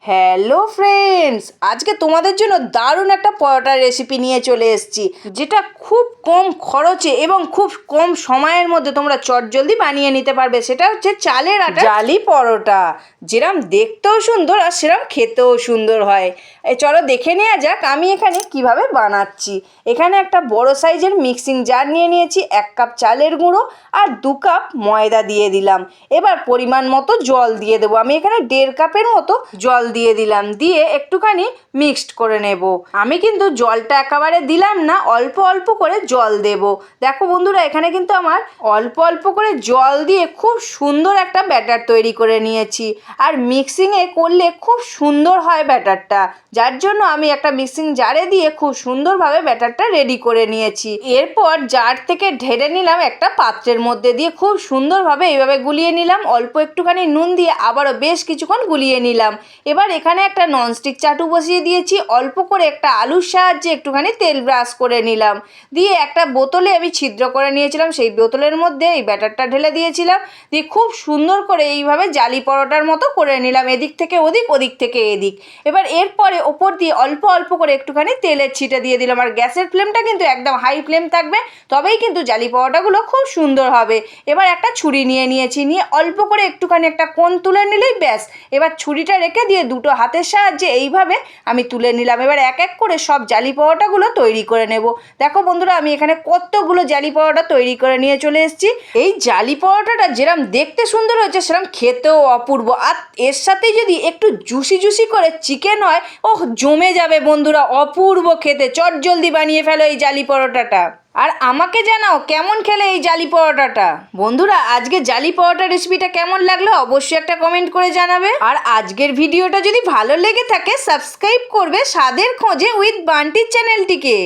Hello friends, আজকে তোমাদের জন্য দারুণ একটা পরোটার রেসিপি নিয়ে চলে এসেছি, যেটা খুব কম খরচে এবং খুব কম সময়ের মধ্যে তোমরা চটজলদি বানিয়ে নিতে পারবে। সেটা হচ্ছে চালের আটা জালি পরোটা, যেরম দেখতেও সুন্দর আর সেরম খেতেও সুন্দর হয়। চলো দেখে নেওয়া যাক আমি এখানে কিভাবে বানাচ্ছি। এখানে একটা বড় সাইজের মিক্সিং জার নিয়ে নিয়েছি, 1 কাপ চালের গুঁড়ো আর 2 কাপ ময়দা দিয়ে দিলাম। এবার পরিমাণ মতো জল দিয়ে দেবো। আমি এখানে 1.5 কাপের মতো জল দিয়ে দিলাম, দিয়ে একটুখানি মিক্সড করে নেব। আমি কিন্তু জলটা একেবারে দিলাম না, অল্প অল্প করে জল দেব। দেখো বন্ধুরা, এখানে কিন্তু আমার অল্প অল্প করে জল দিয়ে খুব সুন্দর একটা ব্যাটার তৈরি করে নিয়েছি। আর মিক্সিংয়ে করলে খুব সুন্দর হয় ব্যাটারটা, যার জন্য আমি একটা মিক্সিং জারে দিয়ে খুব সুন্দরভাবে ব্যাটারটা রেডি করে নিয়েছি। এরপর জার থেকে ঢেলে নিলাম একটা পাত্রের মধ্যে, দিয়ে খুব সুন্দরভাবে এইভাবে গুলিয়ে নিলাম। অল্প একটুখানি নুন দিয়ে আবারও বেশ কিছুক্ষণ গুলিয়ে নিলাম। এবার এখানে একটা ননস্টিক চাটু বসিয়ে দিয়েছি, অল্প করে একটা আলুর সাহায্যে একটুখানি তেল ব্রাশ করে নিলাম। দিয়ে একটা বোতলে আমি ছিদ্র করে নিয়েছিলাম, সেই বোতলের মধ্যে এই ব্যাটারটা ঢেলে দিয়েছিলাম। দিয়ে খুব সুন্দর করে এইভাবে জালি পরোটার মতো করে নিলাম, এদিক থেকে ওদিক, ওদিক থেকে এদিক। এবার এরপরে ওপর দিয়ে অল্প অল্প করে একটুখানি তেলের ছিটে দিয়ে দিলাম। আর গ্যাসের ফ্লেমটা কিন্তু একদম হাই ফ্লেম থাকবে, তবেই কিন্তু জালি পরোটাগুলো খুব সুন্দর হবে। এবার একটা ছুরি নিয়ে নিয়েছি, নিয়ে অল্প করে একটুখানি একটা কোণ তুলে নিলেই ব্যাস। এবার ছুরিটা রেখে দিয়ে দুটো হাতের সাহায্যে এইভাবে আমি তুলে নিলাম। এবার এক এক করে সব জালি পরোটাগুলো তৈরি করে নেব। দেখো বন্ধুরা, আমি এখানে কতগুলো জালি পরোটা তৈরি করে নিয়ে চলে এসেছি। এই জালি পরোটাটা যেরকম দেখতে সুন্দর হয়েছে, সেরকম খেতেও অপূর্ব। আর এর সাথে যদি একটু জুসি জুসি করে চিকেন হয়, ওহ জমে যাবে বন্ধুরা, অপূর্ব খেতে। চটজলদি বানিয়ে ফেলো এই জালি পরোটাটা। আর আমাকে জানাও কেমন খেলে এই জালি পরোটাটা। বন্ধুরা, আজকে জালি পরোটা রেসিপিটা কেমন লাগলো অবশ্যই একটা কমেন্ট করে জানাবে। আর আজকের ভিডিওটা যদি ভালো লেগে থাকে, সাবস্ক্রাইব করবে স্বাদের খোঁজে উইথ বান্টির চ্যানেলটিকে।